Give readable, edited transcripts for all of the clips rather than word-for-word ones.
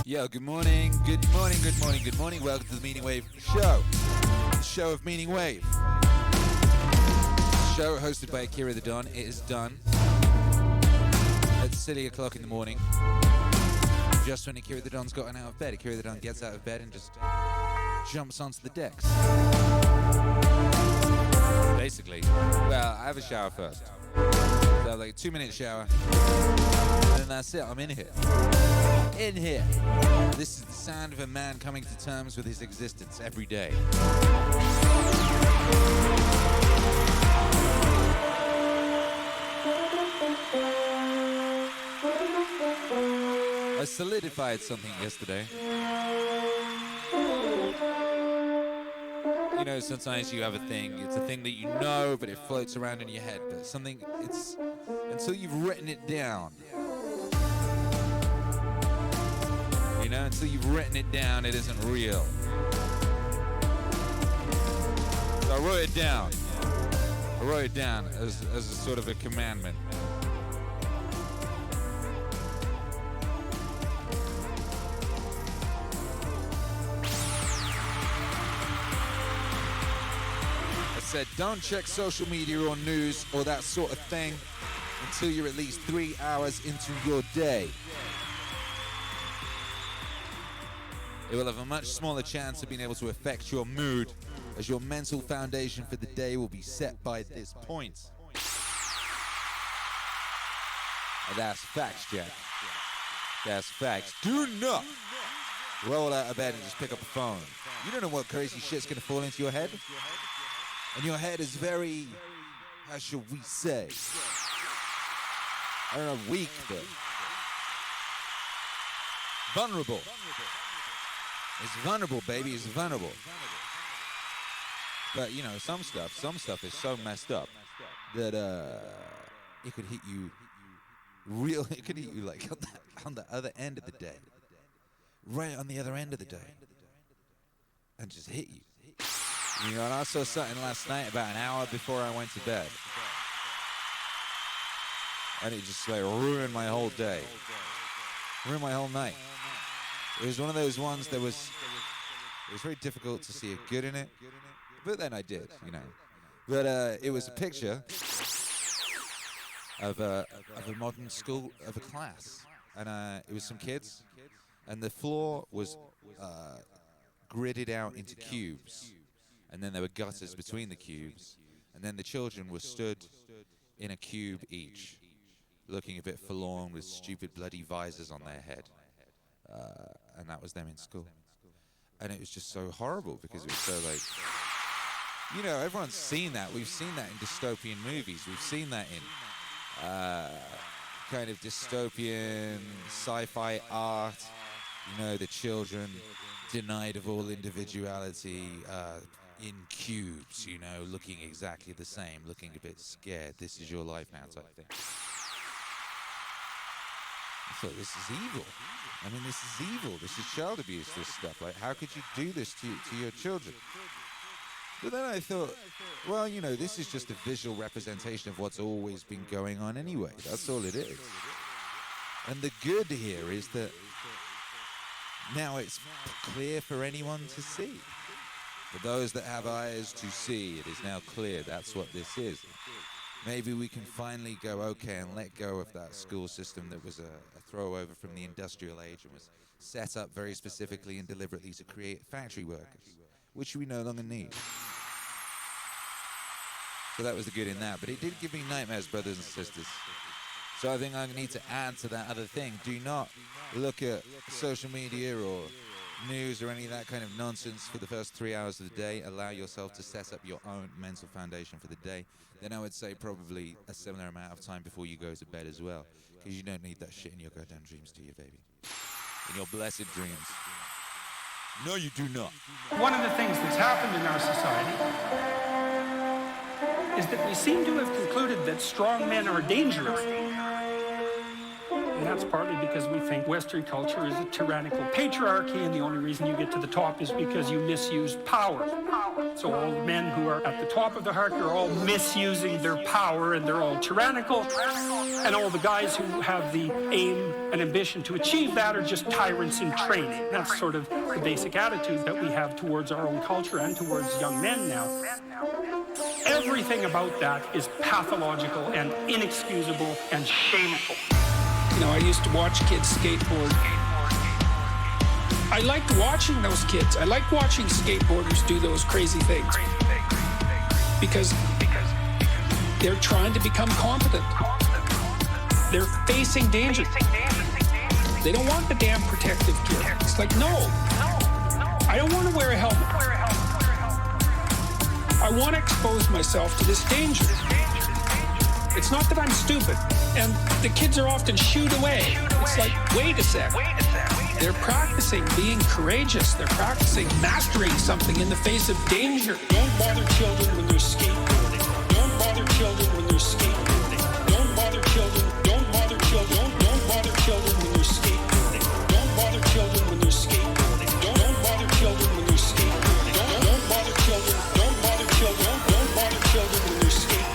Yo, good morning, good morning, good morning, good morning. Welcome to the Meaningwave show. The show of Meaningwave. Show hosted by Akira the Don. It is done at silly o'clock in the morning. Just when Akira the Don's gotten out of bed. Akira the Don gets out of bed and just jumps onto the decks. Basically, well, I have a shower first. So like a 2-minute shower. And then that's it, I'm in here. In here. This is the sound of a man coming to terms with his existence every day. I solidified something yesterday. You know, sometimes you have a thing, it's a thing that you know, but it floats around in your head. But something, it's, until you've written it down. You know, until you've written it down, it isn't real. So I wrote it down. I wrote it down as a sort of a commandment. I said, don't check social media or news or that sort of thing until you're at least 3 hours into your day. It will have a much smaller chance of being able to affect your mood, as your mental foundation for the day will be set by this point. And that's facts, Jack. That's facts. Do not roll out of bed and just pick up a phone. You don't know what crazy shit's gonna fall into your head. And your head is very, how should we say? I don't know, weak, but vulnerable. It's vulnerable, baby, it's vulnerable. But, you know, some stuff is so messed up that it could hit you it could hit you like on the other end of the day. Right on the other end of the day. And just hit you. You know, and I saw something last night about an hour before I went to bed. And it just like ruined my whole day. Ruined my whole night. It was one of those ones that it was very difficult to see a good in it, but then I did, you know. But it was a picture of a modern school, of a class, and it was some kids, and the floor was gridded out into cubes, and then there were gutters between the cubes, and then the children were stood in a cube each, looking a bit forlorn with stupid bloody visors on their head. And that was them in school. And it was just so horrible because it was so like, you know, everyone's seen that. We've seen that in dystopian movies. We've seen that in kind of dystopian sci-fi art. You know, the children denied of all individuality in cubes, you know, looking exactly the same, looking a bit scared. This is your life now type thing. I thought, this is evil. I mean, this is evil. This is child abuse, this stuff. Like, how could you do this to your children? But then I thought, well, you know, this is just a visual representation of what's always been going on anyway. That's all it is. And the good here is that now it's clear for anyone to see. For those that have eyes to see, it is now clear that's what this is. Maybe we can finally go, okay, and let go of that school system that was a throwover from the industrial age and was set up very specifically and deliberately to create factory workers, which we no longer need. So that was the good in that. But it did give me nightmares, brothers and sisters. So I think I need to add to that other thing. Do not look at social media or news or any of that kind of nonsense for the first 3 hours of the day. Allow yourself to set up your own mental foundation for the day. Then I would say probably a similar amount of time before you go to bed as well. Because you don't need that shit in your goddamn dreams, do you, baby? In your blessed dreams. No, you do not. One of the things that's happened in our society is that we seem to have concluded that strong men are dangerous. And that's partly because we think Western culture is a tyrannical patriarchy, and the only reason you get to the top is because you misuse power. So all the men who are at the top of the hierarchy are all misusing their power, and they're all tyrannical. And all the guys who have the aim and ambition to achieve that are just tyrants in training. That's sort of the basic attitude that we have towards our own culture and towards young men now. Everything about that is pathological and inexcusable and shameful. You know, I used to watch kids skateboard. I liked watching those kids. I liked watching skateboarders do those crazy things. Because they're trying to become competent. They're facing danger. They don't want the damn protective gear. It's like, no. I don't want to wear a helmet. I want to expose myself to this danger. It's not that I'm stupid. And the kids are often shooed away. It's like, wait a sec. They're practicing being courageous. They're practicing mastering something in the face of danger. Don't bother children when they're skateboarding. Don't bother children when they're skateboarding. Don't bother children. Don't bother children. Don't bother children when they're skateboarding. Don't bother children when they're skateboarding. Don't bother children when they're skateboarding. Don't bother children. Don't bother children. Don't bother children when they're skateboarding.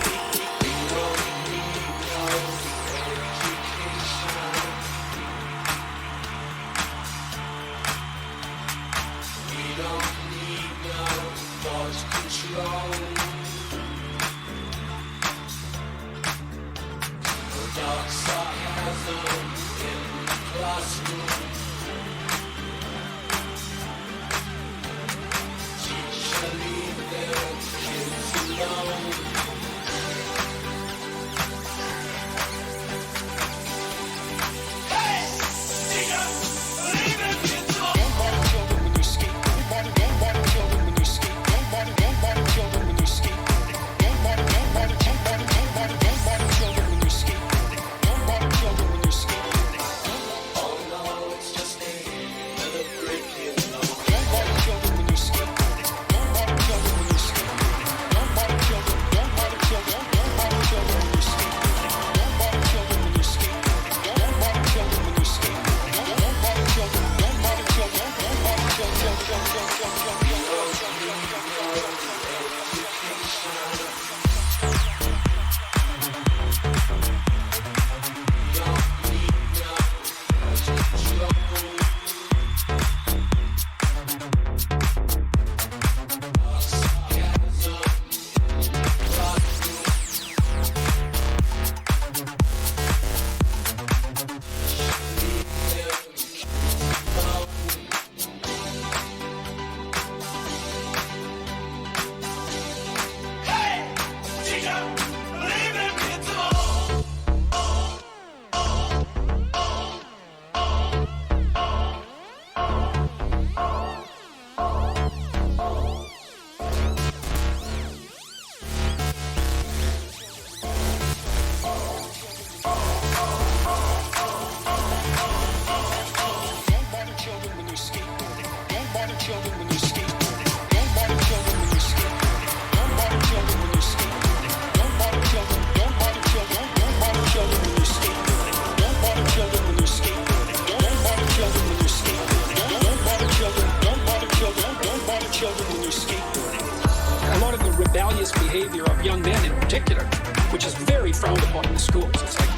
rebellious behavior of young men in particular, which is very frowned upon in the schools. It's like,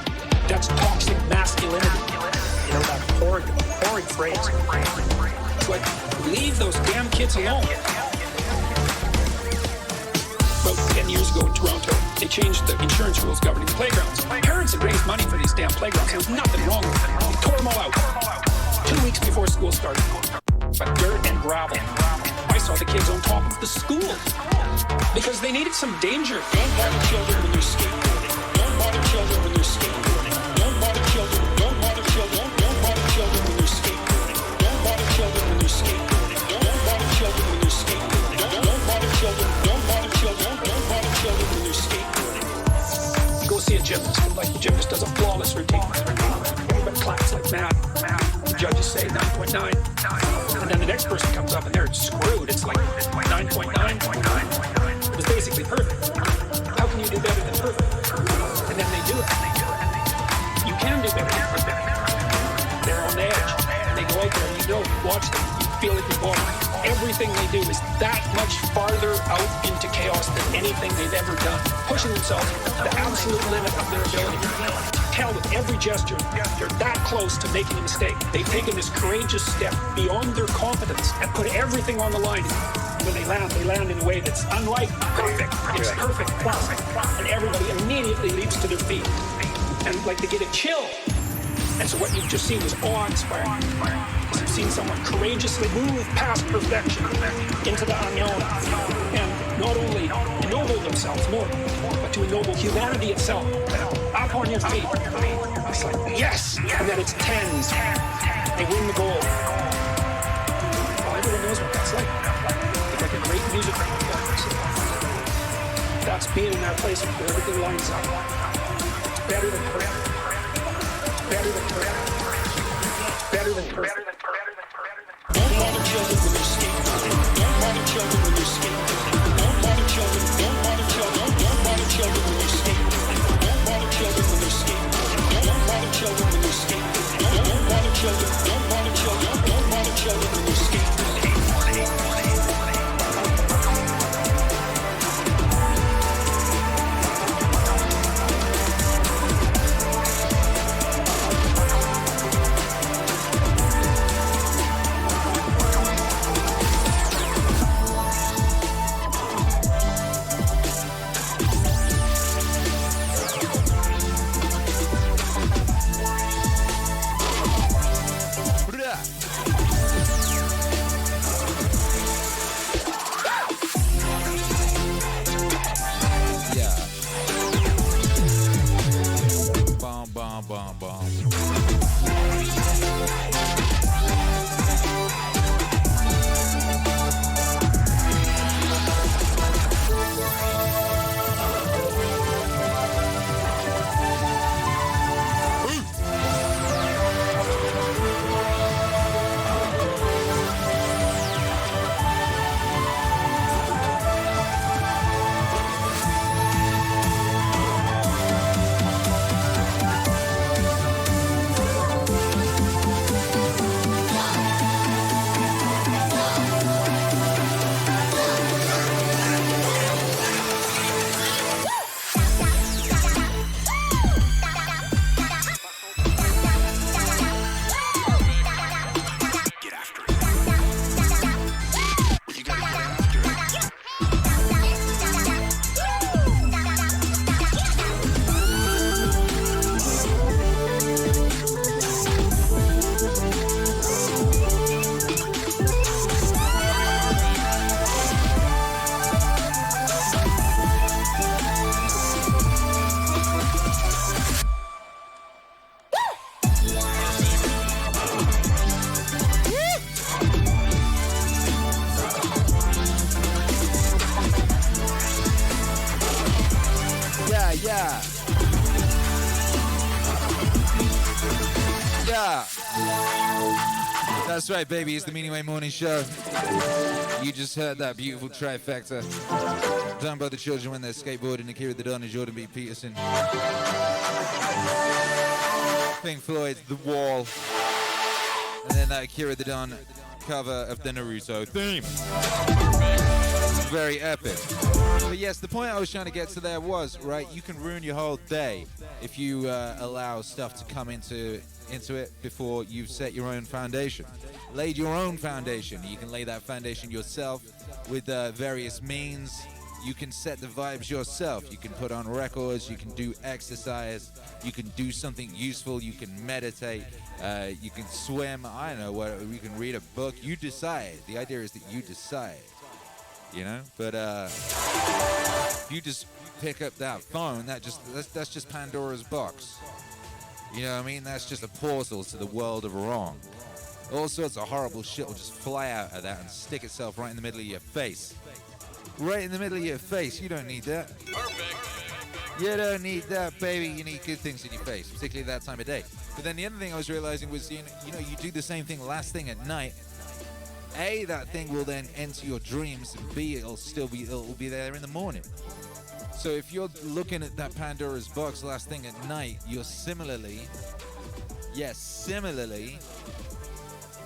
that's toxic masculinity. You know, that horrid phrase. It's like, leave those damn kids alone. About 10 years ago in Toronto, they changed the insurance rules governing playgrounds. Parents had raised money for these damn playgrounds. There was nothing wrong with them. They tore them all out. 2 weeks before school started. But dirt and gravel. I saw the kids on top of the school because they needed some danger. Don't bother children when they're skateboarding. Don't bother children when they're skateboarding. Don't bother children. Don't bother children. Don't bother children when they're skateboarding. Don't bother children when they're skateboarding. Don't bother children when they're skateboarding. Don't bother children. Don't bother children. Don't bother children when they're skateboarding. Go see a gymnast. Like the gymnast does a flawless routine. Everybody claps like mad. The judges say 9.9. And then the next person comes up and they're screwed. It's like 9.9. It was basically perfect. How can you do better than perfect? And then they do it. You can do better than perfect. They're on the edge. And they go out there and you know, watch them. You feel it in your body. Everything they do is that much farther out into chaos than anything they've ever done. Pushing themselves to the absolute limit of their ability. Tell with every gesture, they're that close to making a mistake. They've taken this courageous step beyond their competence and put everything on the line. When they land in a way that's unlike perfect. It's perfect plus. And everybody immediately leaps to their feet. And like they get a chill. And so what you've just seen was awe-inspiring. Because you've seen someone courageously move past perfection into the unknown. And not only ennoble themselves more, but to ennoble humanity itself. Up on your feet. It's like, yes! And then it's tens. They win the goal. Well, everyone knows what that's like. It's like a great music performance. That's being in that place where everything lines up. It's better than perfect. It's better than perfect. It's better than perfect. Don't bother children when they're skateboarding. Don't bother children when they're skateboarding. Don't bother children. Don't bother children. Don't bother children when they're skateboarding. Don't bother children when they're skateboarding. Don't bother children when they're skateboarding. Don't bother children. Don't bother children. Don't bother children when they're skateboarding. That's right, baby. It's the Meaningwave Morning Show. You just heard that beautiful trifecta. Done by the children when they're skateboarding, Akira the Don and Jordan B. Peterson. Pink Floyd's The Wall. And then that Akira the Don cover of the Naruto theme. very epic. But yes, the point I was trying to get to there was, right, you can ruin your whole day if you allow stuff to come into it before you've set your own foundation. Laid your own foundation. You can lay that foundation yourself with various means. You can set the vibes yourself. You can put on records, you can do exercise, you can do something useful, you can meditate, you can swim, I don't know, what, you can read a book. You decide. The idea is that you decide, you know? But if you just pick up that phone, that's just Pandora's box. You know what I mean? That's just a portal to the world of wrong. All sorts of horrible shit will just fly out of that and stick itself right in the middle of your face. Right in the middle of your face. You don't need that. Perfect. You don't need that, baby. You need good things in your face, particularly that time of day. But then the other thing I was realizing was, you know, you do the same thing last thing at night. A, that thing will then enter your dreams, and B, it'll be there in the morning. So if you're looking at that Pandora's box last thing at night, you're similarly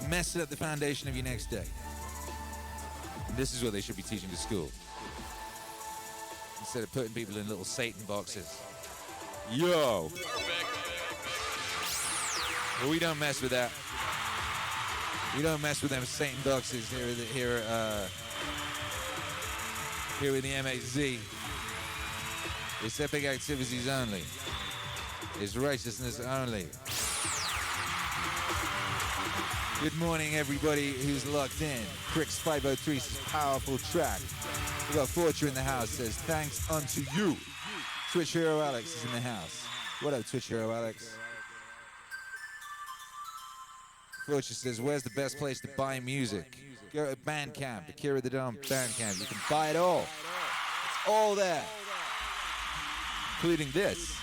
messing up the foundation of your next day. And this is what they should be teaching to school. Instead of putting people in little Satan boxes. Yo! Well, we don't mess with that. We don't mess with them Satan boxes here with the MAZ. It's epic activities only. It's righteousness only. Good morning, everybody who's locked in. Crix 503 says powerful track. We got Fortune in the house, says thanks unto you. Twitch Hero Alex is in the house. What up, Twitch Hero Alex? Fortune says, where's the best place to buy music? Go to Bandcamp, Akira the Dome Bandcamp. You can buy it all. It's all there. Including this.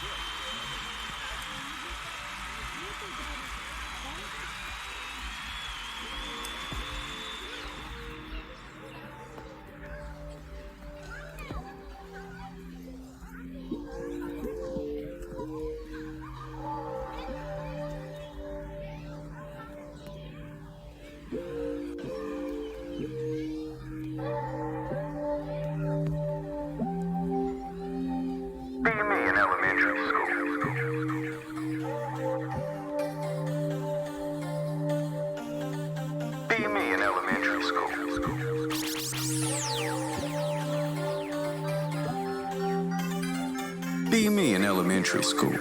School.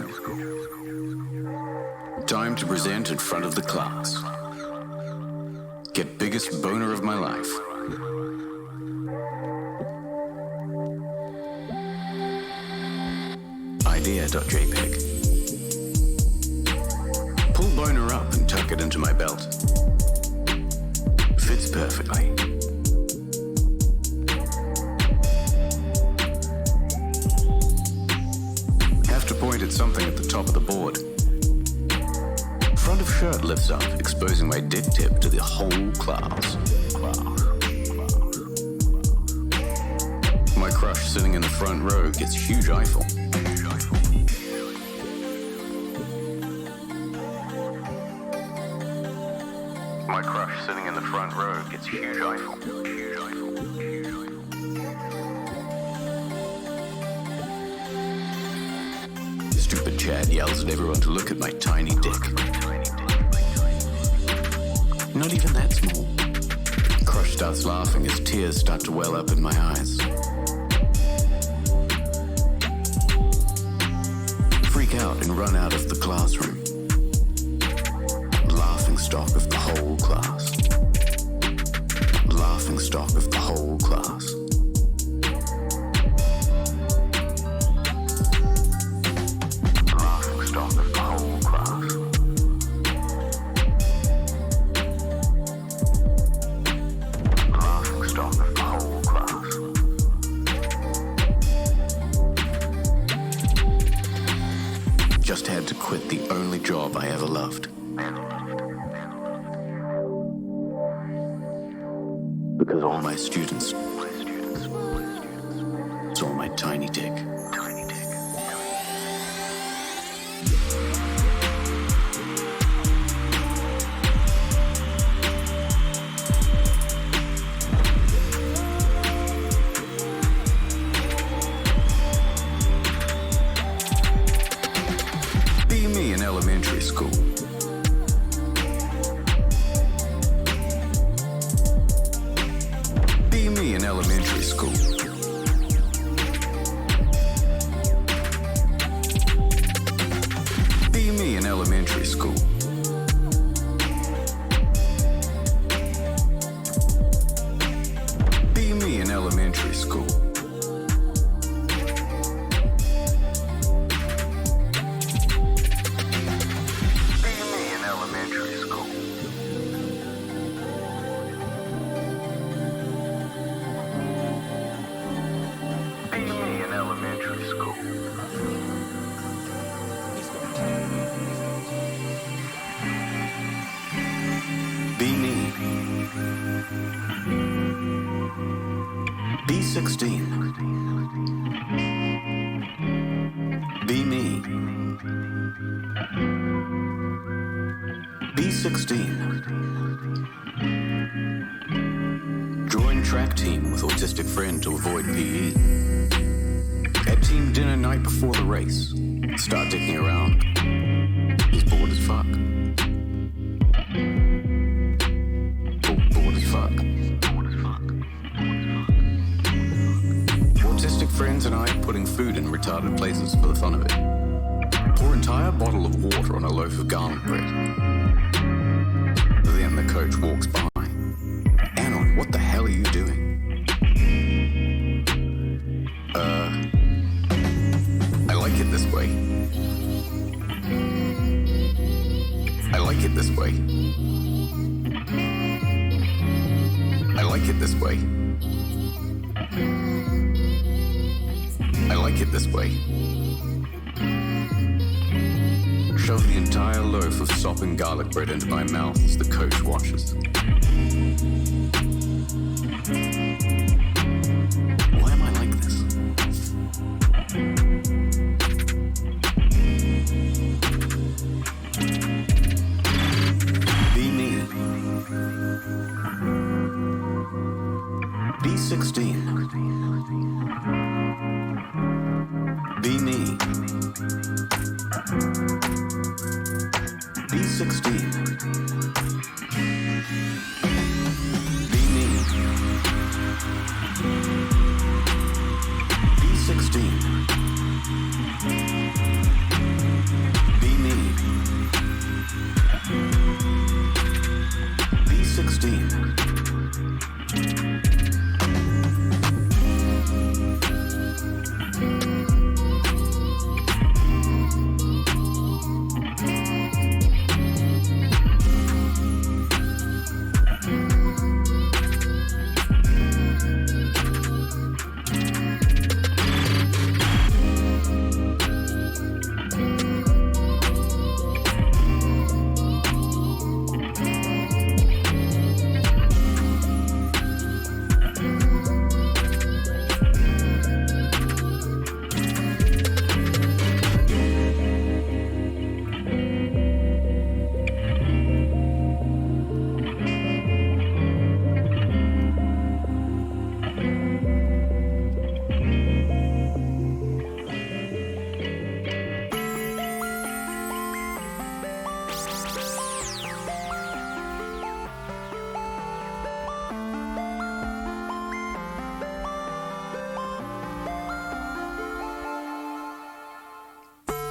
Time to present in front of the class. Get biggest boner of my life. Idea.jpg. Pull boner up and tuck it into my belt. Fits perfectly. Pointed something at the top of the board. Front of shirt lifts up, exposing my dick tip to the whole class. My crush sitting in the front row gets huge eyeful. My crush sitting in the front row gets huge eyeful. Stupid Chad yells at everyone to look at my tiny dick. Not even that small. Crush starts laughing as tears start to well up in my eyes. Freak out and run out of the classroom. Laughing stock of the whole class. Laughing stock of the whole class. Just had to quit the only job I ever loved. Because all my students saw my tiny dick. B16. Be me. B16. Join track team with autistic friend to avoid PE. At team dinner night before the race. Start dicking around. He's bored as fuck. Bored as fuck. Autistic friends and I are putting food in retarded places for the fun of it. Pour entire bottle of water on a loaf of garlic bread. Then the coach walks by. Anon, what the hell are you doing? I like it this way. I like it this way. I like it this way. I like it this way. Shove the entire loaf of sopping garlic bread into my mouth as the coach watches. Why am I like this? Be me. B16. Be me. B16. Be me. B16. Be me. B16.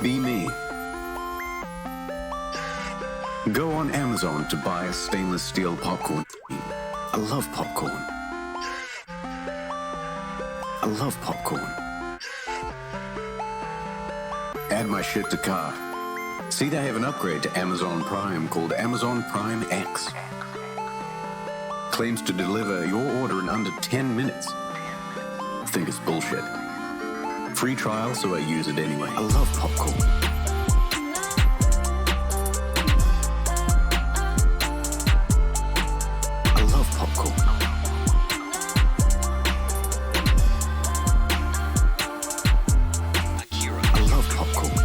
Be me. Go on Amazon to buy a stainless steel popcorn. I love popcorn. I love popcorn. Add my shit to cart. See, they have an upgrade to Amazon Prime called Amazon Prime X. Claims to deliver your order in under 10 minutes. I think it's bullshit. Free trial, so I use it anyway. I love popcorn. I love popcorn. Akira. I love popcorn.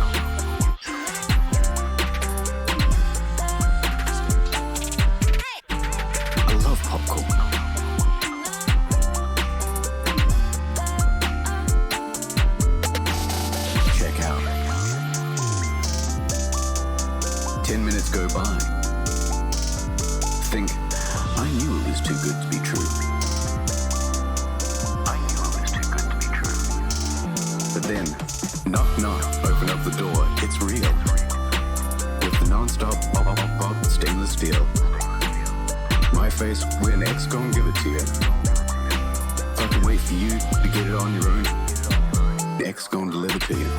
I love popcorn. Check out. 10 minutes go by. Think, I knew it was too good to be true. I knew it was too good to be true. But then, knock knock, open up the door, it's real. With the non-stop pop pop pop pop stainless steel. My face, when X gon' give it to you. Fucking wait for you to get it on your own. X gon' deliver to you.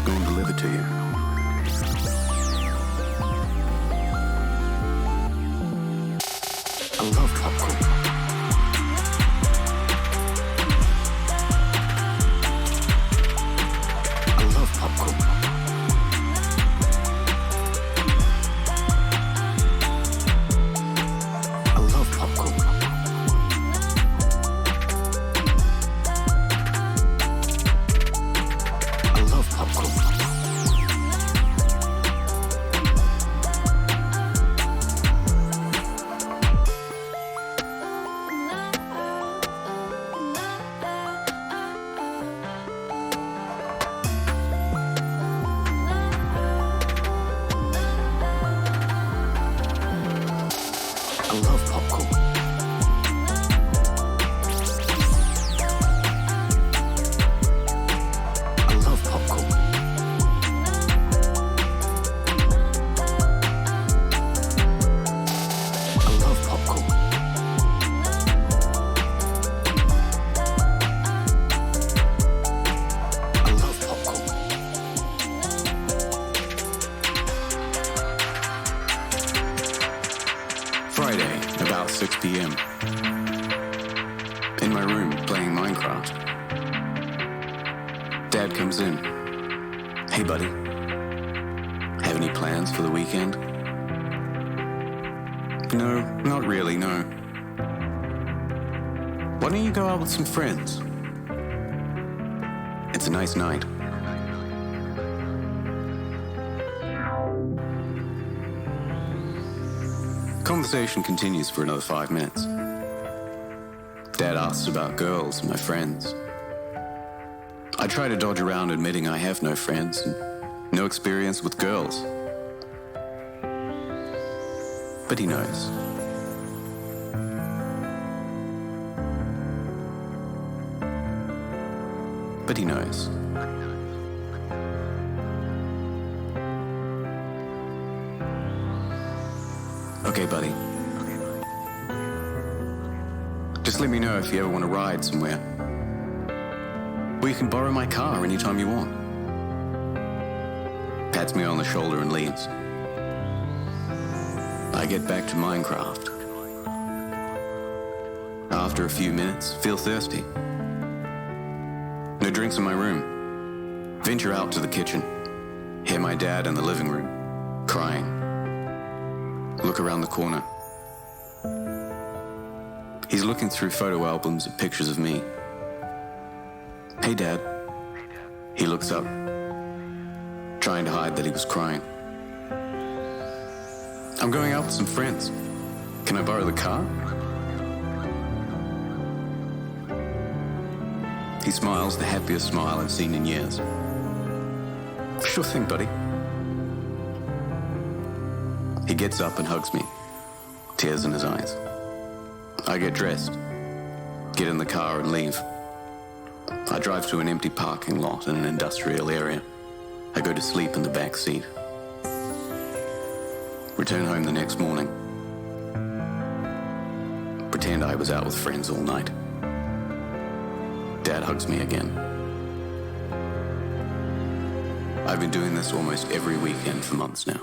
Gonna deliver to you. I love popcorn. I love popcorn. I love popcorn. I love popcorn. I love popcorn. I love popcorn. Friday, about 6 p.m. In my room, playing Minecraft. Dad comes in. Hey, buddy. Have any plans for the weekend? No, not really, no. Why don't you go out with some friends? It's a nice night. Conversation continues for another 5 minutes. Dad asks about girls and my friends. I try to dodge around admitting I have no friends and no experience with girls. But he knows. But he knows. Okay, buddy. Just let me know if you ever want to ride somewhere. Or you can borrow my car anytime you want. Pats me on the shoulder and leaves. I get back to Minecraft. After a few minutes, feel thirsty. No drinks in my room. Venture out to the kitchen. Hear my dad in the living room, crying. Look around the corner. He's looking through photo albums of pictures of me. Hey, Dad. He looks up, trying to hide that he was crying. I'm going out with some friends. Can I borrow the car? He smiles the happiest smile I've seen in years. Sure thing, buddy. He gets up and hugs me, tears in his eyes. I get dressed, get in the car and leave. I drive to an empty parking lot in an industrial area. I go to sleep in the back seat. Return home the next morning. Pretend I was out with friends all night. Dad hugs me again. I've been doing this almost every weekend for months now.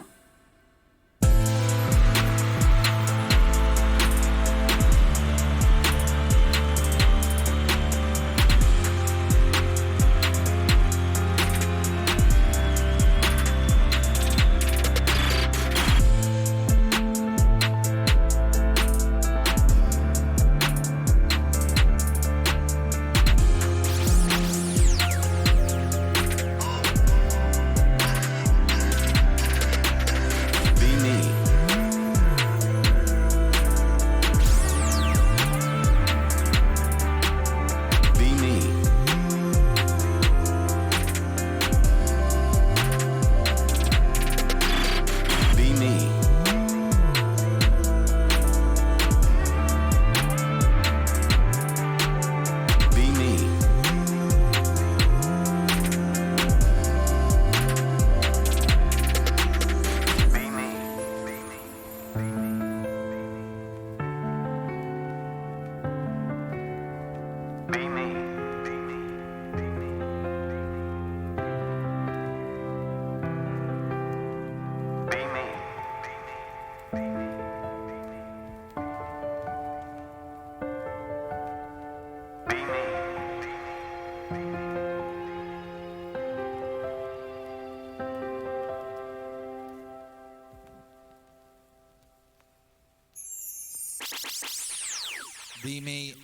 Be Me,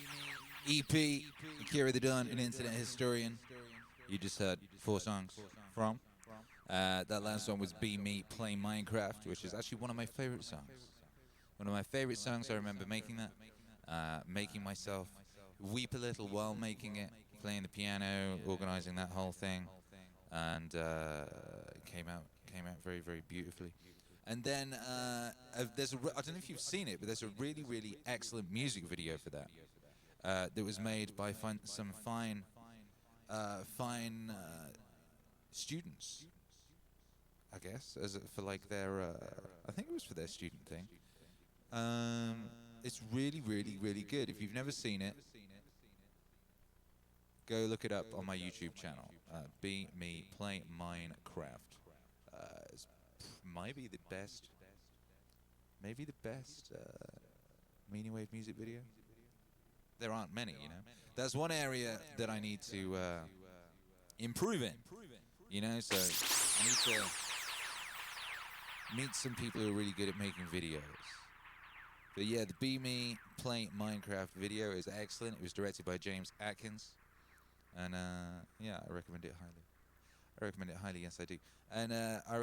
EP, Akira the Don, an internet historian. You just heard 4 songs from. That last song was Be Me, Play Minecraft, which is actually one of my favorite songs. One of my favorite songs. I remember making that, making myself weep a little while making it, playing the piano, organizing that whole thing, and it came out very, very beautifully. And then there's I don't know if you've seen it, but there's a really, really excellent music video for that that was made by some fine students, I guess, for like their I think it was for their student thing. It's really, really, really good. If you've never seen it, go look it up on my YouTube channel. Be Me Play Minecraft. It's maybe the best Meaningwave music video. There aren't many, you know. That's one area that I need to improve in, you know. So I need to meet some people who are really good at making videos. But yeah, the Be Me Play Minecraft video is excellent. It was directed by James Atkins, and yeah, I recommend it highly. Yes, I do. And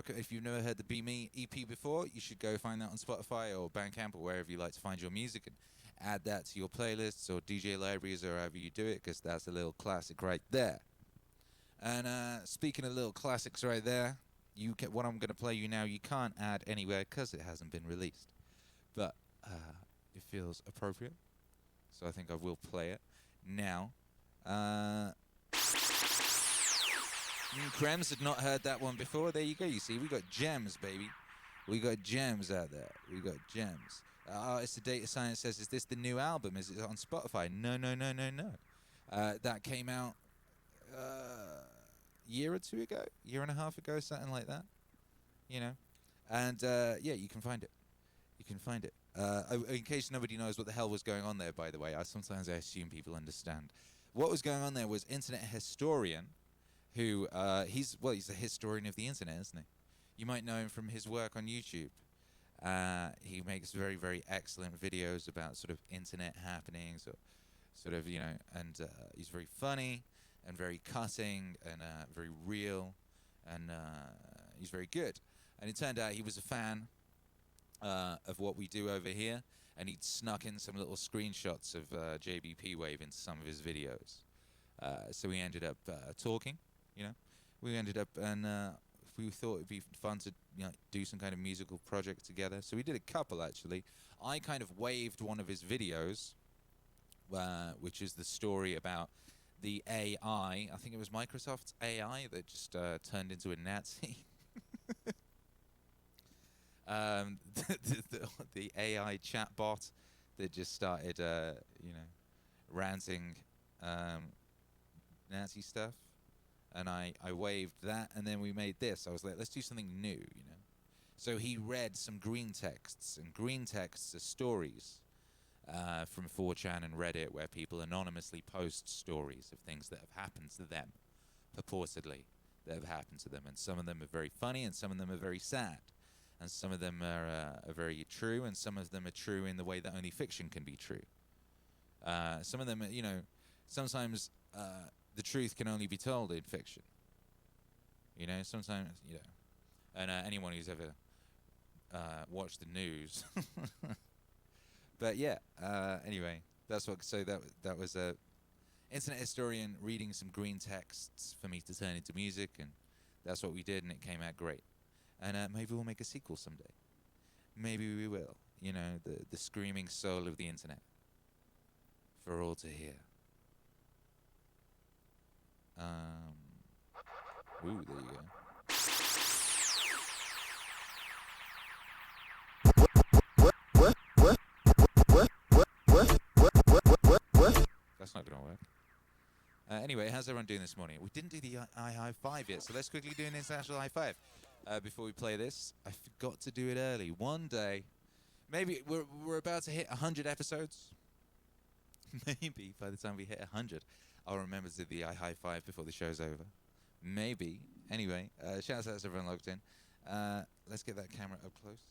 if you've never heard the Be Me EP before, you should go find that on Spotify or Bandcamp or wherever you like to find your music, and add that to your playlists or DJ libraries or however you do it, because that's a little classic right there. And speaking of little classics right there, what I'm going to play you now, you can't add anywhere because it hasn't been released. But it feels appropriate, so I think I will play it now. Krems had not heard that one before. There you go. You see, we got gems, baby. We got gems out there. We got gems. It's the Data Science says, is this the new album? Is it on Spotify? No. That came out year or two ago, year and a half ago, something like that. You know, and yeah, you can find it. In case nobody knows what the hell was going on there, by the way, sometimes I assume people understand. What was going on there was Internet Historian, who he's a historian of the internet, isn't he? You might know him from his work on YouTube. He makes very, very excellent videos about sort of internet happenings, or sort of, you know, and he's very funny and very cutting and very real, and he's very good. And it turned out he was a fan of what we do over here, and he'd snuck in some little screenshots of JBP Wave into some of his videos. So we ended up talking, you know. We ended up, and we thought it'd be fun to, you know, do some kind of musical project together. So we did a couple, actually. I kind of waved one of his videos, which is the story about the AI. I think it was Microsoft's AI that just turned into a Nazi. The AI chatbot that just started, you know, ranting Nazi stuff. And I waved that, and then we made this. I was like, let's do something new, you know. So he read some green texts, and green texts are stories from 4chan and Reddit, where people anonymously post stories of things that have happened to them, purportedly, that have happened to them. And some of them are very funny, and some of them are very sad. And some of them are very true, and some of them are true in the way that only fiction can be true. Some of them, you know, sometimes the truth can only be told in fiction. You know, sometimes, you know. And anyone who's ever watched the news. But yeah, anyway, that's what. So that was a Internet Historian reading some green texts for me to turn into music, and that's what we did, and it came out great. And maybe we'll make a sequel someday. Maybe we will. You know, the screaming soul of the internet for all to hear. Ooh, there you go. That's not gonna work. Anyway, how's everyone doing this morning? We didn't do the high five yet, so let's quickly do an international high five before we play this. I forgot to do it early. One day, maybe we're about to hit 100 episodes. Maybe by the time we hit 100, I'll remember to do the high five before the show's over. Maybe. Anyway, shout out to everyone logged in. Let's get that camera up close.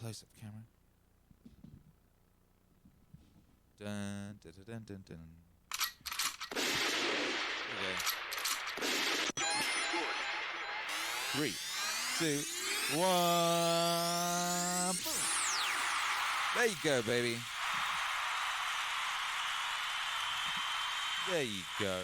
Close up camera. Dun, dun, dun, dun, dun, dun. Okay. 3, 2, 1. Boom. There you go, baby. There you go.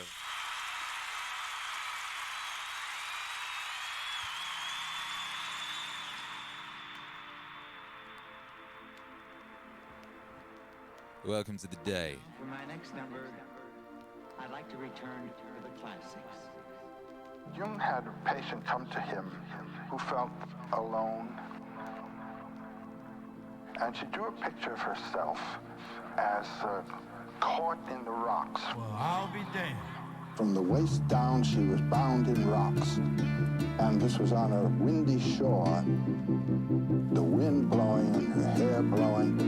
Welcome to the day. For my next number, I'd like to return to the classics. Jung had a patient come to him who felt alone, and she drew a picture of herself as caught in the rocks. Well, I'll be damned. From the waist down, she was bound in rocks, and this was on a windy shore, the wind blowing and her hair blowing,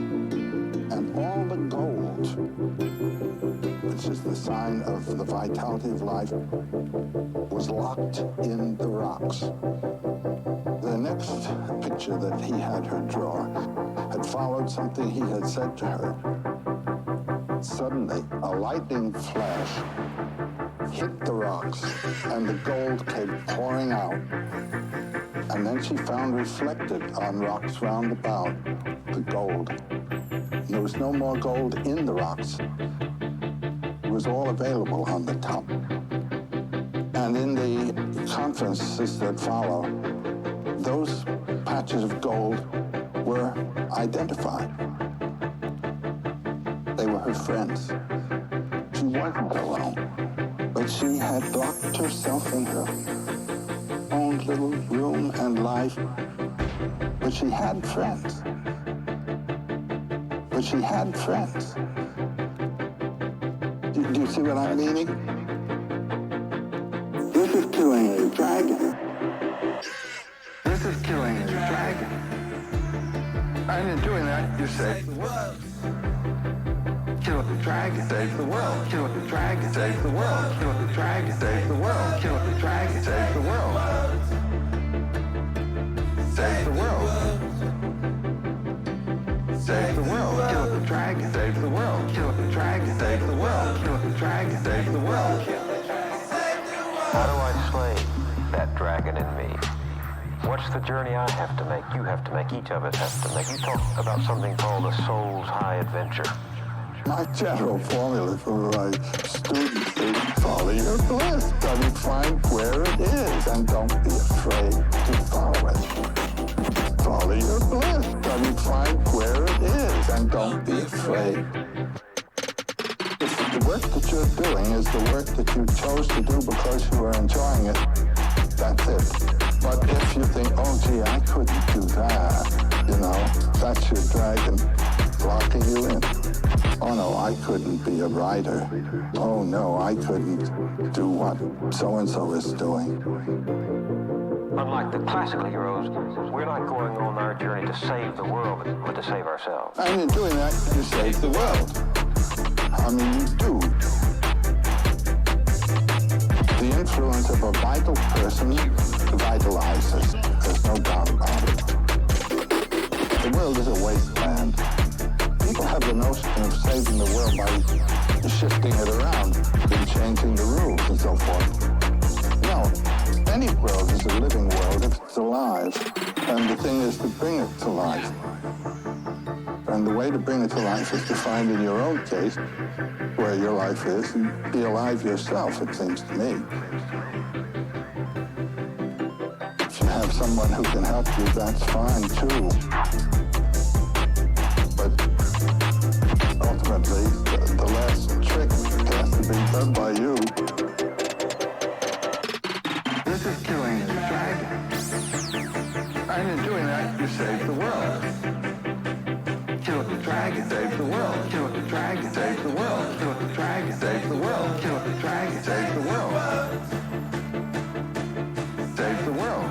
and all the gold, which is the sign of the vitality of life, was locked in the rocks. The next picture that he had her draw had followed something he had said to her. Suddenly, a lightning flash hit the rocks, and the gold came pouring out. And then she found reflected on rocks round about the gold. There was no more gold in the rocks. It was all available on the top. And in the conferences that follow, those patches of gold were identified. They were her friends. She wasn't alone, but she had locked herself in her own little room and life. But she had friends. But she had friends. Do you see what I'm meaning? This is killing a dragon. This is killing a dragon. And in doing that, you say, kill the dragon, save the world. Kill the dragon, save the world. Kill the dragon, save the world. Kill the dragon, save the world. Save the world. Save the world. Kill the dragon, save the world. Kill the dragon, save the world. Kill the dragon, save the world. How do I slay that dragon in me? What's the journey I have to make, you have to make, each of us has to make? You talk about something called the soul's high adventure. My general formula for my students is follow your bliss. Don't find where it is, and don't be afraid to follow it. Follow your bliss. Don't find where it is, and don't be afraid. If the work that you're doing is the work that you chose to do because you are enjoying it, that's it. But if you think, oh gee, I couldn't do that, you know, that's your dragon locking you in. Oh no, I couldn't be a writer. Oh no, I couldn't do what so-and-so is doing. Unlike the classical heroes, we're not going on our journey to save the world, but to save ourselves. And in doing that, you save the world. I mean, you do. The influence of a vital person vitalizes. There's no doubt about it. The world is a wasteland. People have the notion of saving the world by shifting it around and changing the rules and so forth. No, any world is a living world if it's alive. And the thing is to bring it to life. And the way to bring it to life is to find in your own case where your life is and be alive yourself, it seems to me. If you have someone who can help you, that's fine too. But ultimately, the last trick has to be done by you. This is killing the dragon. And in doing that, you save the world. Kill the dragon, save the world. Kill the dragon, save the world. Kill the dragon, save the world. Kill the dragon, save the world. Save the world.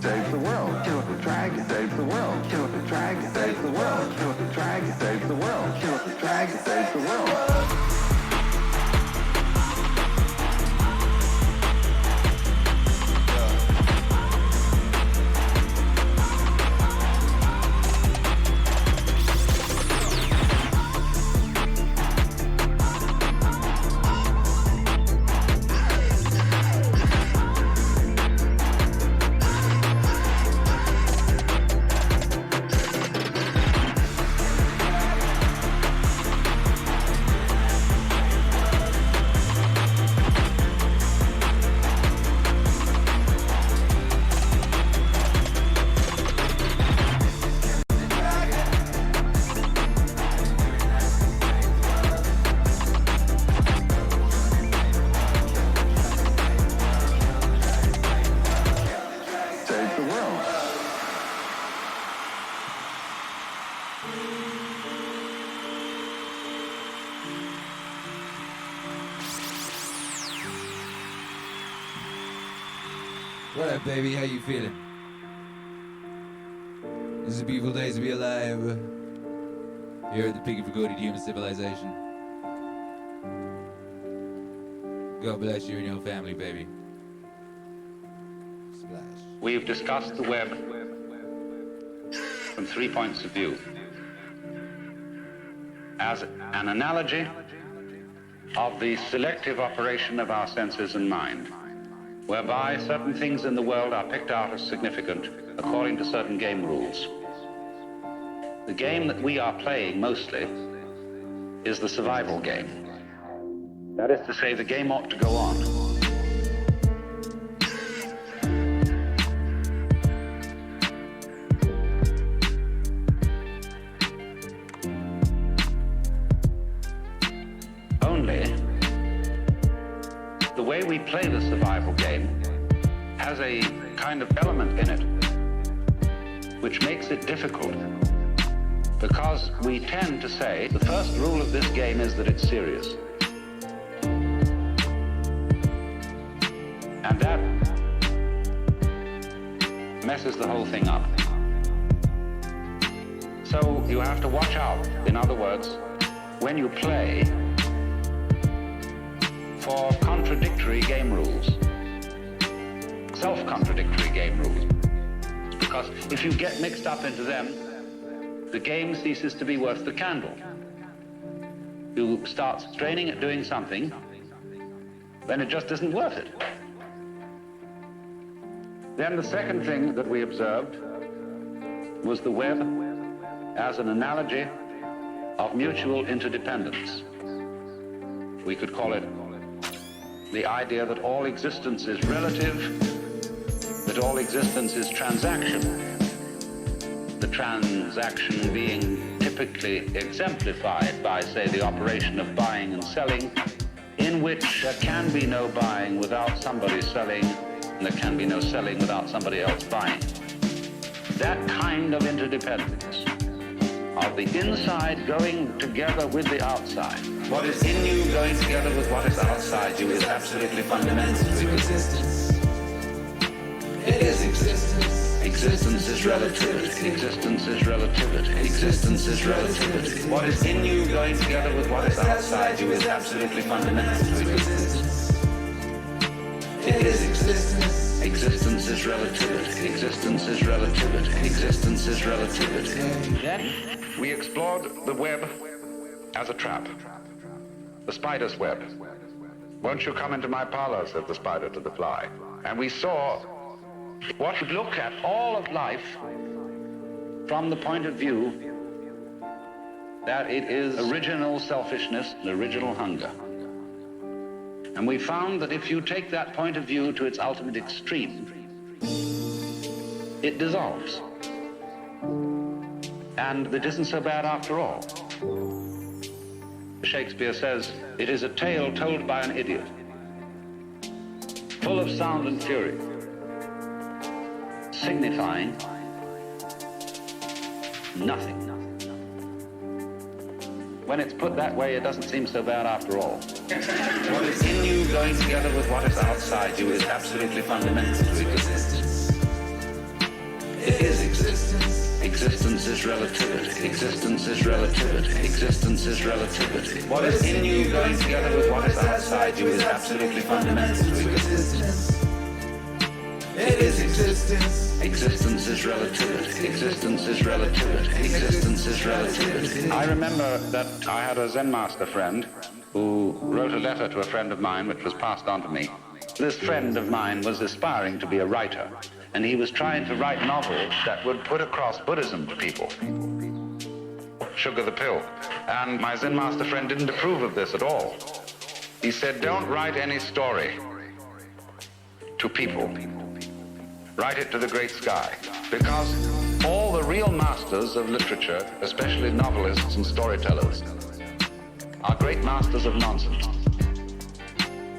Save the world. Kill the dragon, save the world. Kill the dragon, save the world. Kill the dragon, save the world. Kill the dragon, save the world. What up, baby? How you feeling? This is a beautiful day to be alive. Here at the peak of recorded human civilization. God bless you and your family, baby. Splash. We've discussed the web from 3 points of view. As an analogy of the selective operation of our senses and mind, whereby certain things in the world are picked out as significant according to certain game rules. The game that we are playing mostly is the survival game. That is to say, the game ought to go on. Only the way we play the survival game has a kind of element in it which makes it difficult, because we tend to say the first rule of this game is that it's serious. And that messes the whole thing up. So you have to watch out, in other words, when you play, for contradictory game rules, self-contradictory game rules. Because if you get mixed up into them, the game ceases to be worth the candle. You start straining at doing something, then it just isn't worth it. Then the second thing that we observed was the web as an analogy of mutual interdependence. We could call it the idea that all existence is relative, that all existence is transaction. The transaction being typically exemplified by, say, the operation of buying and selling, in which there can be no buying without somebody selling, and there can be no selling without somebody else buying. That kind of interdependence, of the inside going together with the outside. What is in you going together with what is outside you is absolutely fundamental to existence. It is existence. Existence is relativity. Existence is relativity. Existence is relativity. What is in you going together with what is outside you is absolutely fundamental to existence. It is existence. Existence is relativity. Existence is relativity. Existence is relativity. Then we explored the web as a trap. The spider's web. Won't you come into my parlor, said the spider to the fly. And we saw what would look at all of life from the point of view that it is original selfishness and original hunger. And we found that if you take that point of view to its ultimate extreme, it dissolves. And it isn't so bad after all. Shakespeare says, it is a tale told by an idiot, full of sound and fury, signifying nothing. When it's put that way, it doesn't seem so bad after all. What is in you going together with what is outside you is absolutely fundamental to existence. It is existence. Existence is relativity. Existence is relativity. Existence is relativity. What is in you going together with what is outside you is absolutely fundamental to existence. It is existence. Existence is relativity. Existence is relativity. Existence is relativity. I remember that I had a Zen master friend who wrote a letter to a friend of mine which was passed on to me. This friend of mine was aspiring to be a writer, and he was trying to write novels that would put across Buddhism to people. Sugar the pill. And my Zen master friend didn't approve of this at all. He said, don't write any story to people. Write it to the great sky. Because all the real masters of literature, especially novelists and storytellers, are great masters of nonsense.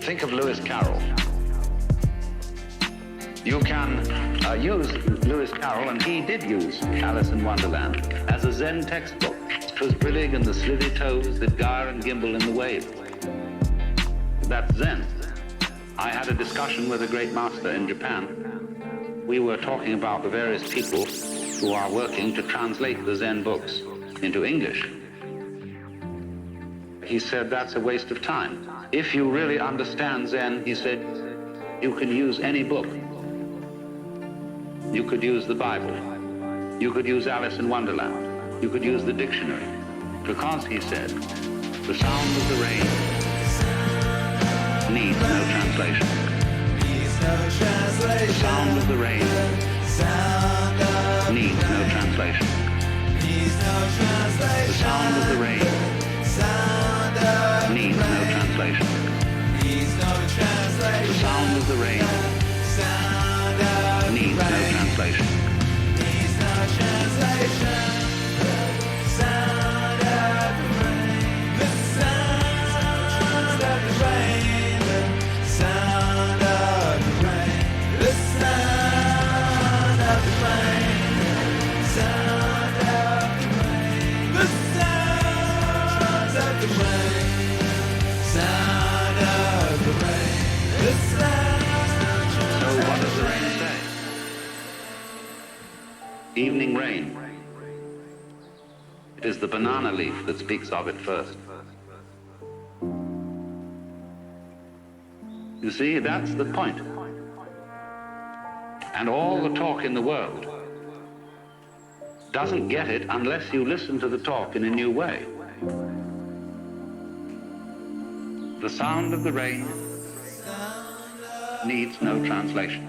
Think of Lewis Carroll. You can use Lewis Carroll, and he did use Alice in Wonderland, as a Zen textbook. 'Twas brillig and the slithy toes that gyre and gimble in the wave. That's Zen. I had a discussion with a great master in Japan. We were talking about the various people who are working to translate the Zen books into English. He said, that's a waste of time. If you really understand Zen, he said, you can use any book. You could use the Bible. You could use Alice in Wonderland. You could use the dictionary. Because, he said, the sound of the rain needs no translation. The sound of the rain needs no translation. The sound of the rain needs no translation. The sound of the rain needs no translation. Evening rain. It is the banana leaf that speaks of it first. You see, that's the point. And all the talk in the world doesn't get it unless you listen to the talk in a new way. The sound of the rain needs no translation.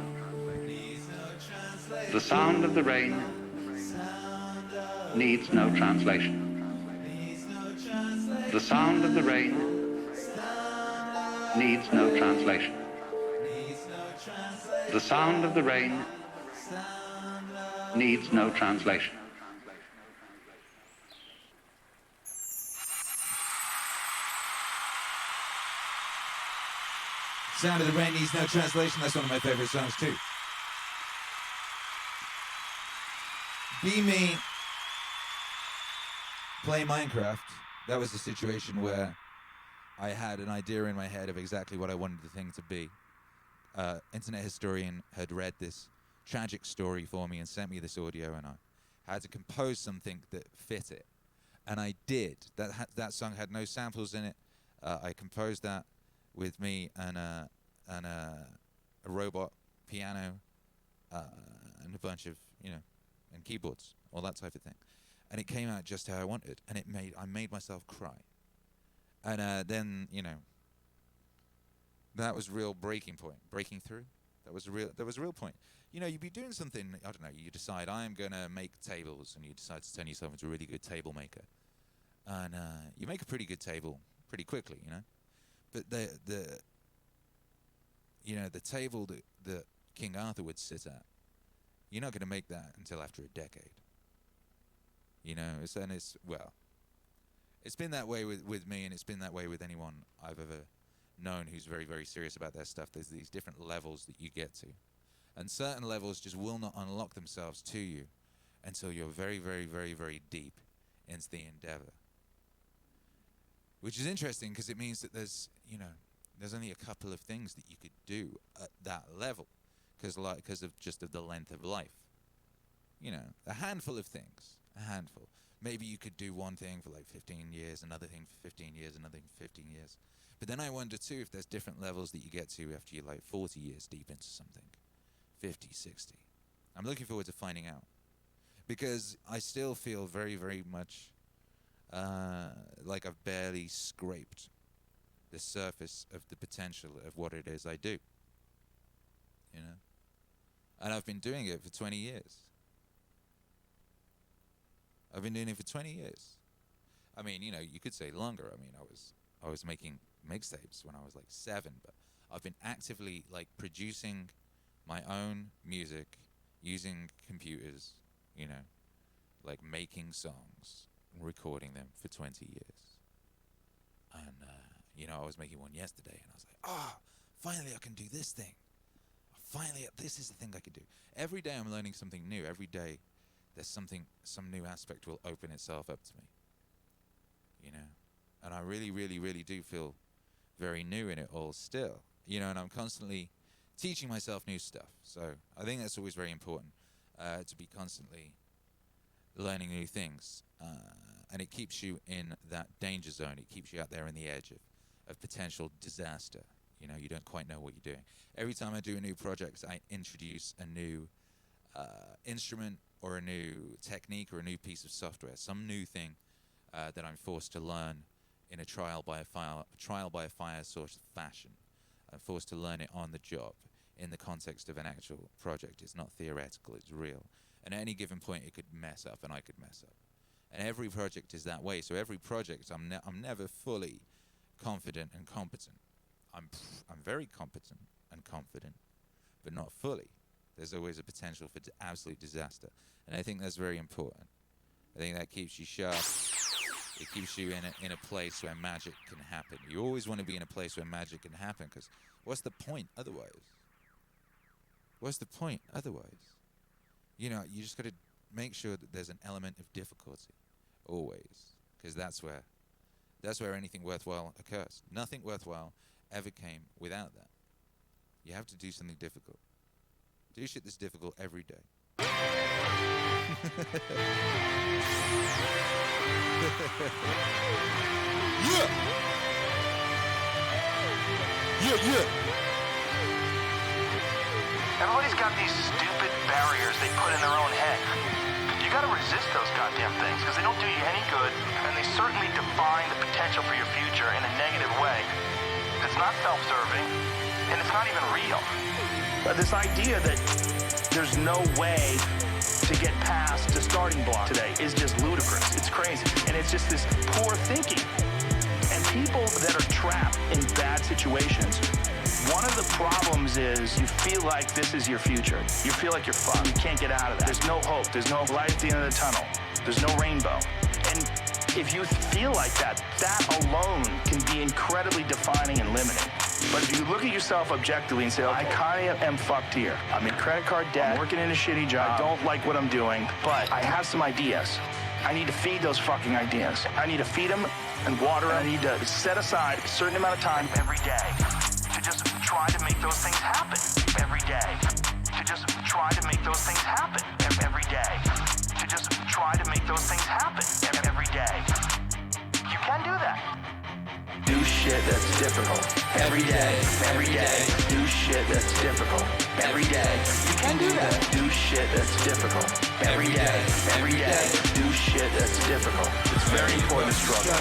The sound of the rain needs no translation. The sound of the rain needs no translation. The sound of the rain needs no translation. Sound of the Rain needs no translation. That's one of my favorite songs too. Be Me, play Minecraft. That was a situation where I had an idea in my head of exactly what I wanted the thing to be. Internet historian had read this tragic story for me and sent me this audio, and I had to compose something that fit it. And I did. That song had no samples in it. I composed that with me and a robot piano and a bunch of, and keyboards, all that type of thing. And it came out just how I wanted, and I made myself cry. And then, that was real breaking through. That was a real point. You'd be doing something, I don't know, you decide, I'm going to make tables, and you decide to turn yourself into a really good table maker. And you make a pretty good table pretty quickly, But the table that King Arthur would sit at, you're not going to make that until after a decade. It's been that way with me, and it's been that way with anyone I've ever known who's very, very serious about their stuff. There's these different levels that you get to. And certain levels just will not unlock themselves to you until you're very, very, very, very deep into the endeavor. Which is interesting because it means that there's only a couple of things that you could do at that level because of the length of life. A handful of things, Maybe you could do one thing for like 15 years, another thing for 15 years, another thing for 15 years. But then I wonder too if there's different levels that you get to after you're like 40 years deep into something, 50, 60. I'm looking forward to finding out because I still feel very, very much like I've barely scraped the surface of the potential of what it is I do, And I've been doing it for 20 years. I've been doing it for 20 years. I mean, you could say longer. I mean, I was making mixtapes when I was like 7, but I've been actively like producing my own music using computers, like making songs and recording them for 20 years. And, I was making one yesterday and I was like, finally I can do this thing. I finally, this is the thing I could do. Every day I'm learning something new. Every day there's some new aspect will open itself up to me. You know? And I really, really, really do feel very new in it all still. You know, and I'm constantly teaching myself new stuff. So I think that's always very important, to be constantly learning new things. And it keeps you in that danger zone. It keeps you out there in the edge of potential disaster. You know, you don't quite know what you're doing. Every time I do a new project, I introduce a new instrument or a new technique or a new piece of software, some new thing that I'm forced to learn in a trial by fire sort of fashion. I'm forced to learn it on the job in the context of an actual project. It's not theoretical, it's real. And at any given point, it could mess up, and I could mess up. And every project is that way. So every project, I'm never fully confident and competent. I'm very competent and confident, but not fully. There's always a potential for absolute disaster. And I think that's very important. I think that keeps you sharp. It keeps you in a place where magic can happen. You always want to be in a place where magic can happen, because what's the point otherwise? What's the point otherwise? You know, you just got to make sure that there's an element of difficulty, always, because that's where anything worthwhile occurs. Nothing worthwhile ever came without that. You have to do something difficult. Do shit that's difficult every day. Yeah. Everybody's got these stupid barriers they put in their own head. You gotta resist those goddamn things, because they don't do you any good, and they certainly define the potential for your future in a negative way. It's not self-serving, and it's not even real. But this idea that there's no way to get past the starting block today is just ludicrous. It's crazy. And it's just this poor thinking. And people that are trapped in bad situations, one of the problems is you feel like this is your future. You feel like you're fucked. You can't get out of that. There's no hope. There's no light at the end of the tunnel. There's no rainbow. And if you feel like that, that alone can be incredibly defining and limiting. But if you look at yourself objectively and say, I kind of am fucked here. I'm in credit card debt. I'm working in a shitty job. I don't like what I'm doing, but I have some ideas. I need to feed those fucking ideas. I need to feed them and water them. I need to set aside a certain amount of time every day to just try to make those things happen every day. To just try to make those things happen every day. To just try to make those things happen every day. You can do that. Do shit that's difficult every day, every day. Do shit that's difficult every day. You can do that. Do shit that's difficult every day, every day. Do shit that's difficult. It's very important to struggle.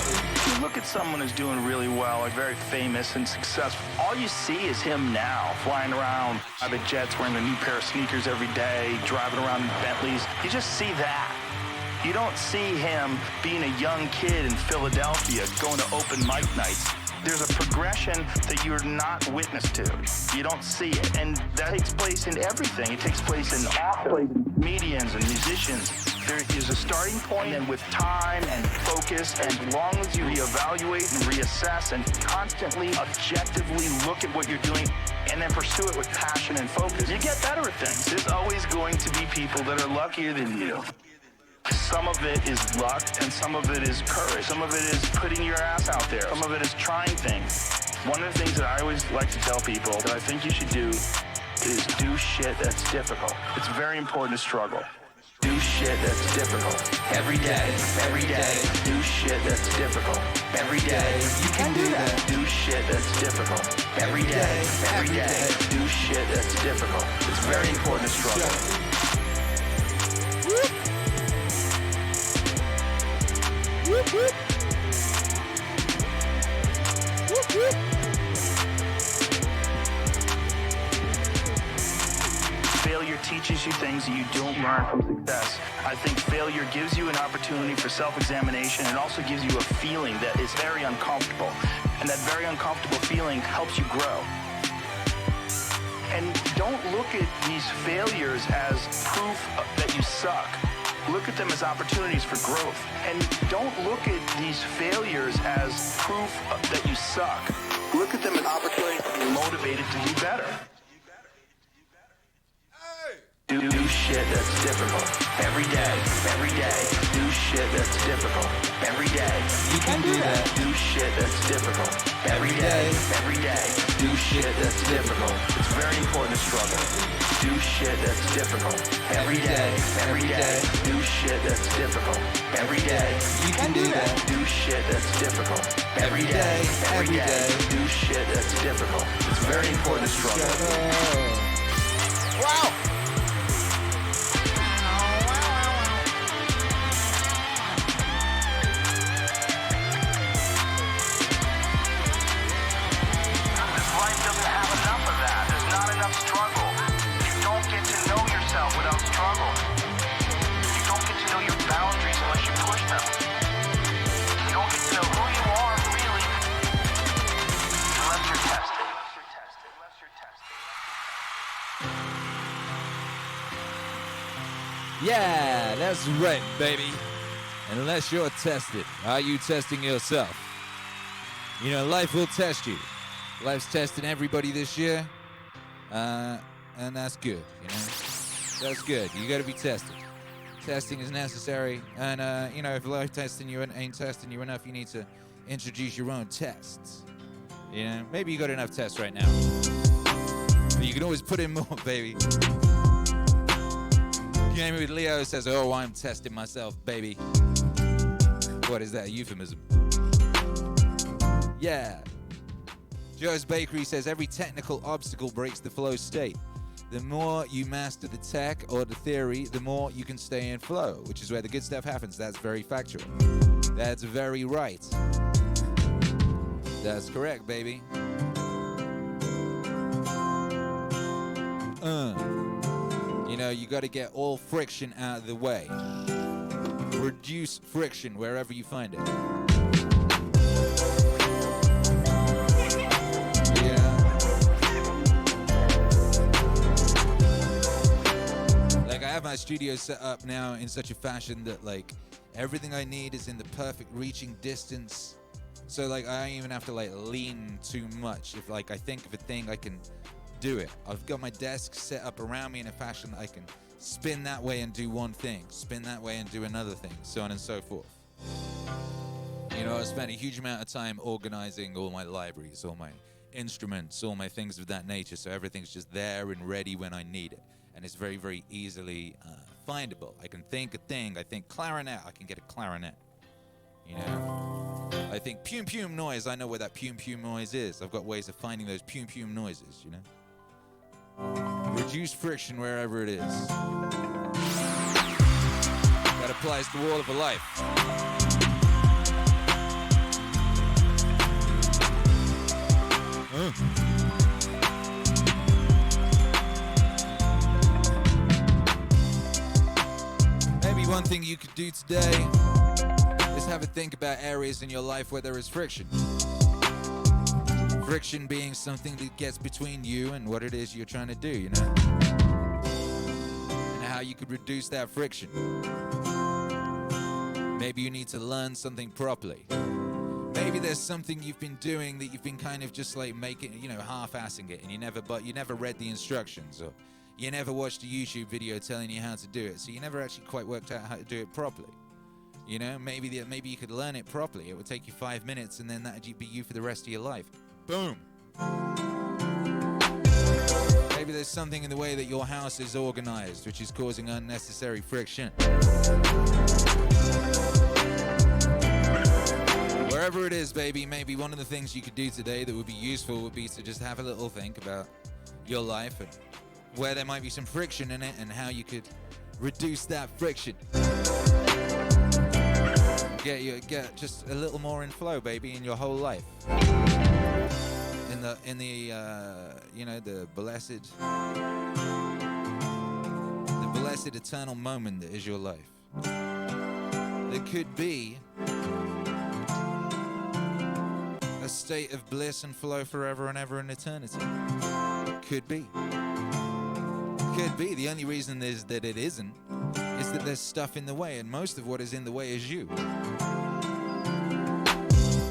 You look at someone who's doing really well, like very famous and successful. All you see is him now, flying around private jets, wearing a new pair of sneakers every day, driving around in Bentleys. You just see that. You don't see him being a young kid in Philadelphia going to open mic nights. There's a progression that you're not witness to. You don't see it. And that takes place in everything. It takes place in athletes, comedians, and musicians. There is a starting point, and with time and focus, and as long as you reevaluate and reassess and constantly, objectively look at what you're doing, and then pursue it with passion and focus, you get better at things. There's always going to be people that are luckier than you. Some of it is luck, and some of it is courage. Some of it is putting your ass out there. Some of it is trying things. One of the things that I always like to tell people that I think you should do is do shit that's difficult. It's very important to struggle. Do shit that's difficult every day, every day. Do shit that's difficult every day. You can do that. Do shit that's difficult every day, every day. Do shit that's difficult. It's very important to struggle. Whoop, whoop. Whoop, whoop. Failure teaches you things that you don't learn from success. I think failure gives you an opportunity for self-examination and also gives you a feeling that is very uncomfortable. And that very uncomfortable feeling helps you grow. And don't look at these failures as proof that you suck. Look at them as opportunities for growth. And don't look at these failures as proof that you suck. Look at them as opportunities to be motivated to do better. Do shit that's difficult. Every day. Do shit that's difficult. Every day. You can do that. Do shit that's difficult. Every day. Do shit that's difficult. It's very important to struggle. Do shit that's difficult. Every day. Do shit that's difficult. Every day. You can do that. Do shit that's difficult. Every day. Do shit that's difficult. It's very important to struggle. Wow. Struggle. You don't get to know yourself without struggle. You don't get to know your boundaries unless you push them. You don't get to know who you are really unless you're tested. Yeah, that's right, baby. Unless you're tested. Are you testing yourself? You know, life will test you. Life's testing everybody this year. And that's good, you know. That's good. You got to be tested. Testing is necessary. And, you know, if life testing you ain't testing you enough, you need to introduce your own tests. You know, maybe you got enough tests right now. But you can always put in more, baby. Game with Leo says, oh, I'm testing myself, baby. What is that, a euphemism? Yeah. Joe's Bakery says, every technical obstacle breaks the flow state. The more you master the tech or the theory, the more you can stay in flow, which is where the good stuff happens. That's very factual. That's very right. That's correct, baby. You know, you got to get all friction out of the way. Reduce friction wherever you find it. I have my studio set up now in such a fashion that like everything I need is in the perfect reaching distance. So like I don't even have to like lean too much. If like I think of a thing, I can do it. I've got my desk set up around me in a fashion that I can spin that way and do one thing, spin that way and do another thing, so on and so forth. You know, I spent a huge amount of time organizing all my libraries, all my instruments, all my things of that nature, so everything's just there and ready when I need it. And it's very, very easily findable. I can think a thing. I think clarinet. I can get a clarinet. You know? I think pum pum noise. I know where that pum pum noise is. I've got ways of finding those pum pum noises, you know? Reduce friction wherever it is. That applies to all of a life. Maybe one thing you could do today is have a think about areas in your life where there is friction. Friction being something that gets between you and what it is you're trying to do, you know? And how you could reduce that friction. Maybe you need to learn something properly. Maybe there's something you've been doing that you've been kind of just like making, you know, half-assing it, and you never read the instructions, or you never watched a YouTube video telling you how to do it, so you never actually quite worked out how to do it properly. You know, maybe you could learn it properly. It would take you 5 minutes, and then that'd be you for the rest of your life. Boom. Maybe there's something in the way that your house is organized, which is causing unnecessary friction. Wherever it is, baby, maybe one of the things you could do today that would be useful would be to just have a little think about your life and where there might be some friction in it and how you could reduce that friction. Get just a little more in flow, baby, in your whole life. In the you know, the blessed eternal moment that is your life. There could be a state of bliss and flow forever and ever in eternity. Could be. Could be. The only reason is that it isn't is that there's stuff in the way, and most of what is in the way is you.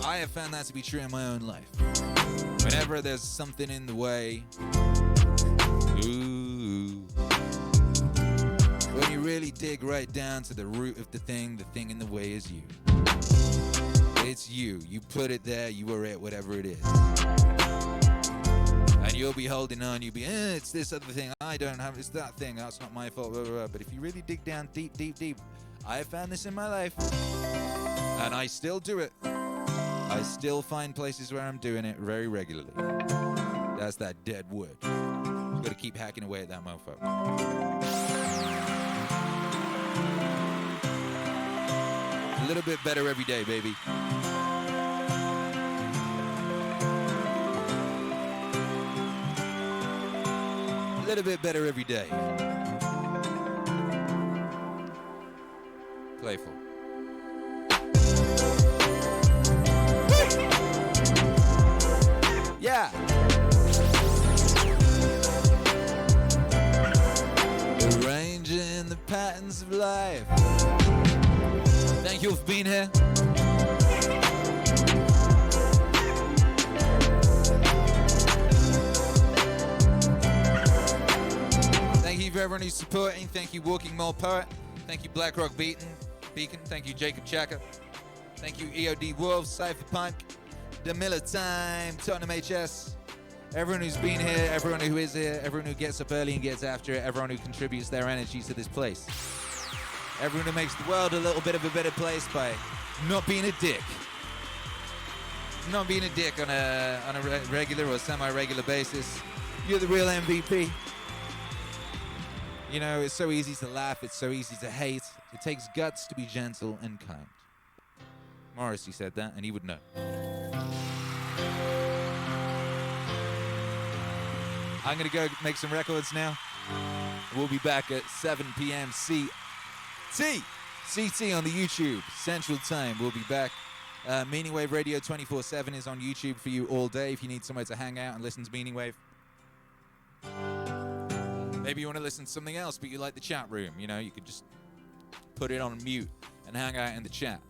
I have found that to be true in my own life. Whenever there's something in the way, ooh, really dig right down to the root of the thing in the way is you. It's you. You put it there, you are it, whatever it is. And you'll be holding on, you'll be, it's this other thing, I don't have, it's that thing, that's not my fault, blah, blah, blah. But if you really dig down deep, deep, deep, I have found this in my life, and I still do it. I still find places where I'm doing it very regularly. That's that dead wood. Got to keep hacking away at that mofo. A little bit better every day, baby. A little bit better every day. Playful. Yeah. Arranging the patterns of life. Thank you for being here. Thank you for everyone who's supporting. Thank you, Walking Mole Poet. Thank you, Black Rock Beacon. Thank you, Jacob Chaka. Thank you, EOD Wolves, Cypherpunk, The Miller Time, Tottenham HS. Everyone who's been here, everyone who is here, everyone who gets up early and gets after it, everyone who contributes their energy to this place. Everyone who makes the world a little bit of a better place by not being a dick. Not being a dick on a regular or semi-regular basis. You're the real MVP. You know, it's so easy to laugh, it's so easy to hate. It takes guts to be gentle and kind. Morrissey said that, and he would know. I'm going to go make some records now. We'll be back at 7 p.m. CT on the YouTube, Central Time. We'll be back. Meaningwave Radio 24/7 is on YouTube for you all day if you need somewhere to hang out and listen to Meaningwave. Maybe you want to listen to something else, but you like the chat room. You know, you could just put it on mute and hang out in the chat.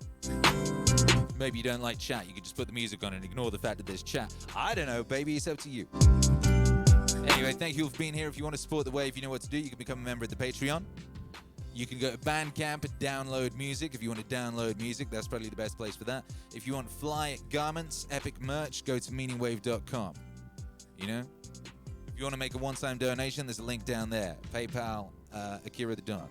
Maybe you don't like chat. You could just put the music on and ignore the fact that there's chat. I don't know, baby. It's up to you. Anyway, thank you for being here. If you want to support the wave, you know what to do. You can become a member of the Patreon. You can go to Bandcamp and download music. If you want to download music, that's probably the best place for that. If you want fly garments, epic merch, go to meaningwave.com. You know? If you want to make a one-time donation, there's a link down there. PayPal, Akira the Dog.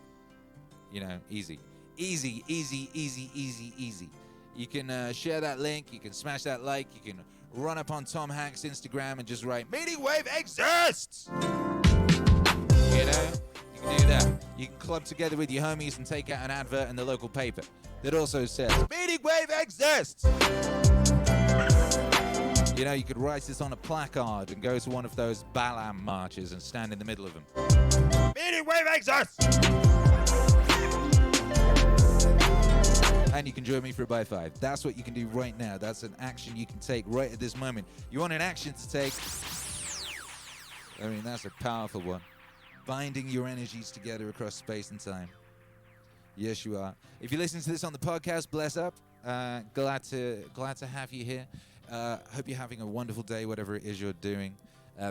You know, easy. Easy, easy, easy, easy, easy. You can share that link. You can smash that like. You can run up on Tom Hanks' Instagram and just write, Meaningwave exists! You know? You can do that. You can club together with your homies and take out an advert in the local paper that also says, Meaningwave exists! You know, you could write this on a placard and go to one of those Balam marches and stand in the middle of them. Meaningwave exists! And you can join me for a buy 5. That's what you can do right now. That's an action you can take right at this moment. You want an action to take? I mean, that's a powerful one. Binding your energies together across space and time. Yes, you are. If you listen to this on the podcast, bless up. Glad to have you here. Hope you're having a wonderful day, whatever it is you're doing.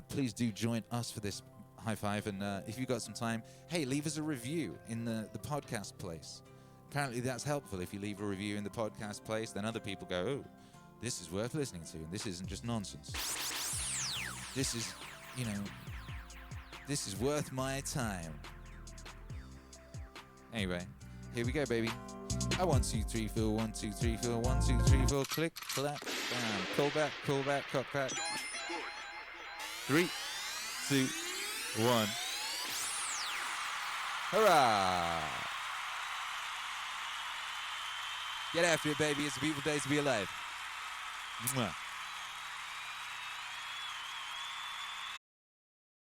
Please do join us for this high five. And if you've got some time, hey, leave us a review in the podcast place. Apparently that's helpful. If you leave a review in the podcast place, then other people go, oh, this is worth listening to, and this isn't just nonsense. This is, you know, this is worth my time. Anyway, here we go, baby. 1, 2, 3, 4, 1, 2, 3, 4, 1, 2, 3, 4, click, clap, bam, call back, cock back. 3, 2, 1. Hurrah! Get after it, baby. It's a beautiful day to be alive. Mwah.